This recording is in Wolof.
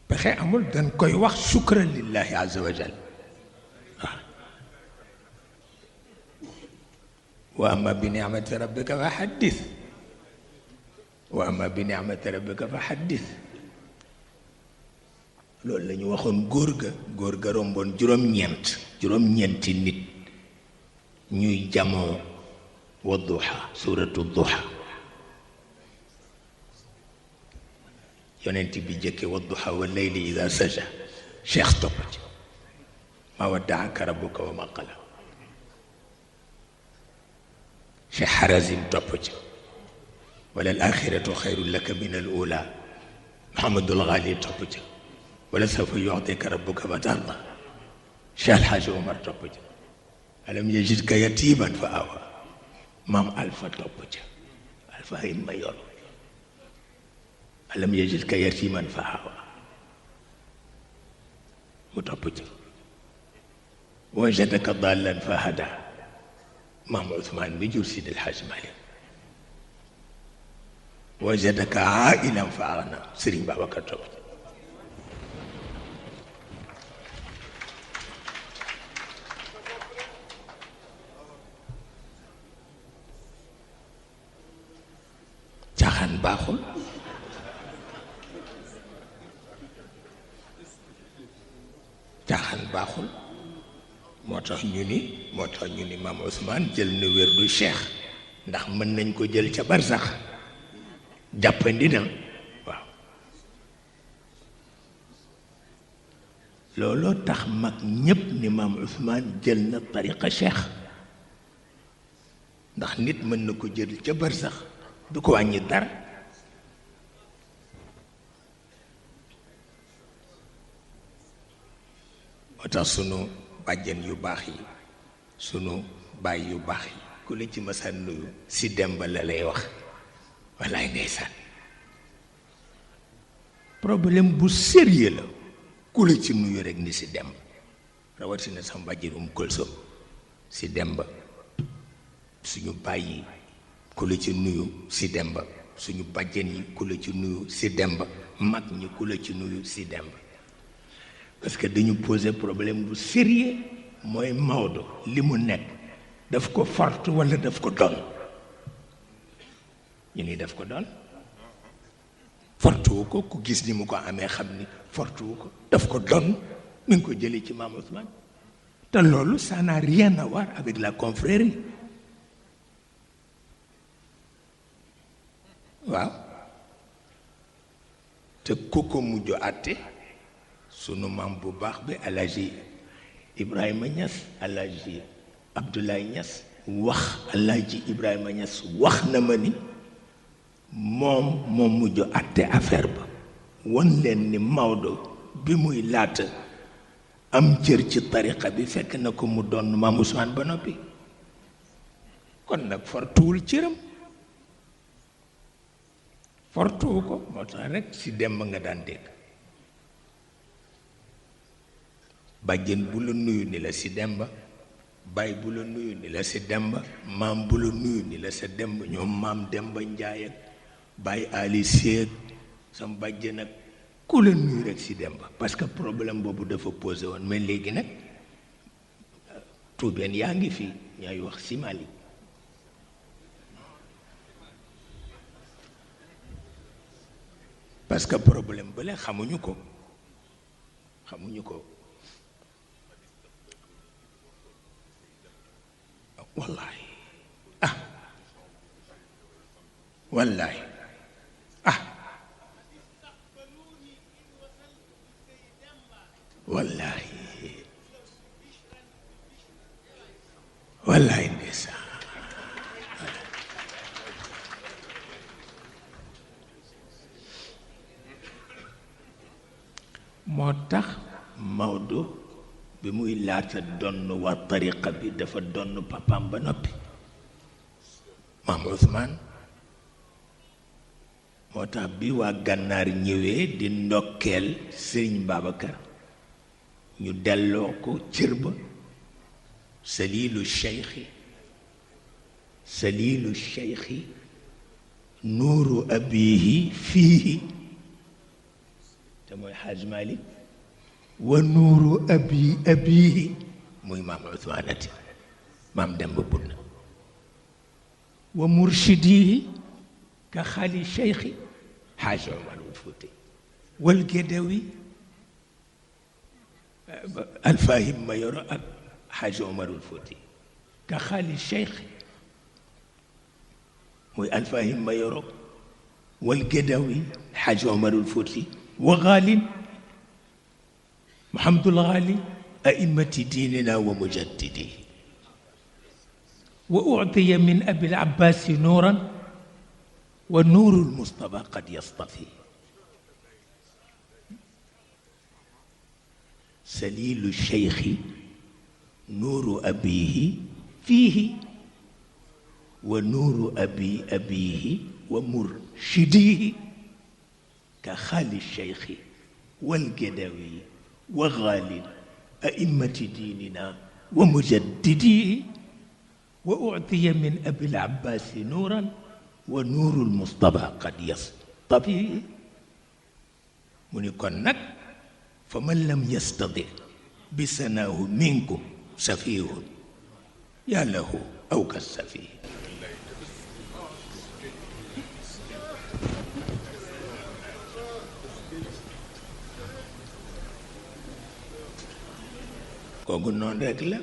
pexe amul dañ koy wax shukran lillahi azza wa jal wa amma bi ni'mati rabbika fa haddith wa amma bi ni'mati rabbika fa haddith loolu la ñu waxoon góor ga romboon juróom-ñeenti nit ñuy jamoo wa duha suratu duha yonent bi jëkke wa duha wa layli ida saja cheikh topp ci ma waddaaka rabbuka wa ma qala cheikh harazim topp ci wala al axiratu xayrun laka min al ula Muhammadul Ghali topp ci wala sawfa yu'tika rabbuka fatarda cheikh alxaaji Omar topp ci alam yajidka yatiman fa awa maam alfa topp ca alfa hin ma yor alam yajidka yatiman fa awa mu topp ca wajadaka dallan fa hada maam Ousmane bi jur Sidi El Hadj Malick wajadaka ailan fa agna Serigne Babacar topp ca caaxaan baaxul caaxaan baaxul moo tax ñu ni maam Ousmane jël na wérdu cheikh ndax mën nañ ko jël ca barsax jàppandi na waaw looloo tax mag ñépp ni maam Ousmane jël na tariqa cheikh ndax nit mën na ko jël ca barsax du ko wàññi dara moo tax sunu bàjjen yu baax yi sunu baay yu baax yi ku la ci masaan nuyu si demba la lay wax wallaay ndeysaan problème bu sérieux la ku la ci nuyu rek ni si demb rawatina sama bàjjen Kulsum si demba suñu bàyyi ku la ci nuyu si demba suñu bàjjen yi ku la ci nuyu si demba mag ñi ku la ci nuyu si demba parce que dañu poser problème bu sérieux mooy Maodo li mu nekk daf ko forte walla daf ko doon ñu ni daf ko doon forte wu ko ku gis ni mu ko amee xam ni forte wu ko daf ko doon mi ngi ko jëlee ci Maam Ousmane te loolu ça n'a rien à voir avec la confrérie waaw te ku ko mujj àtte sunu maam bu baax bi Alaaji Ibrahima Niass Alaaji Abdoulaye Niass wax Alaaji Ibrahima Niass wax na ma ni moom mujj àtte affaire ba won leen ni Maodo bi muy laata am cër ci tariqa bi fekk na ko mu doon Maam Ousmane ba noppi kon nag fortuwul cëram fortuwu ko moo tax rek si demb nga daan dégg bàjjen bu la nuyu ni la si demba baay bu la nuyu ni la si demba maam bu la nuyu ni la sa demb ñoom maam demba njaay ak baay ali seeg sam bàjjen ak ku la nuyu rek si demba parce que problème boobu dafa posé woon mais léegi nag tuubeen yaa ngi fii ñooy wax si Mali parce que problème bële xamuñu ko wallahi ah wallahi ah wallahi wallahi ndeysaan moo tax Maodo bi muy laata donn waa tariqa bi dafa donn papaam ba noppi Maam Ousmane moo tax bi waa gànnaar ñëwee di ndokkeel Sëriñ Babacar ñu delloo ko cër ba salilu cheikhi nuuru abihi fiihi te mooy Xaaj Malik wa nuuru abihi muy maam Usmaanati maam Demba Bunna wa murshidihi ka xaali cheikhi Xaaj Omarul Fuuti wal Gedawi Alfahim Mayoro ak Xaaj Omarul Fuuti ka xaali cheikhi muy Alfahim Mayoro wal Gedawi Xaaj Omarul Fuuti wa Gaalin Muhammadul Gaali a'immati diinina wa mujaddidihi wa u'tiya min abil abbaasi nuuran wa nuurul Mustafaa qad yastafi saliilu cheikhi nuuru abiihi fiihi wa nuuru abiihi wa murshidihi ka xaali cheikhi wal Gedawi wa Gaalin a'immati diinina wa mujaddidihi wa u'tiya min abil abbaasi nuuran wa nuurul Mustafaa qad yastafi mu ni kon nag fa man lam yastati bi sanaahu minkum safihun yaa lahu aw kasafih kooku noonu rek la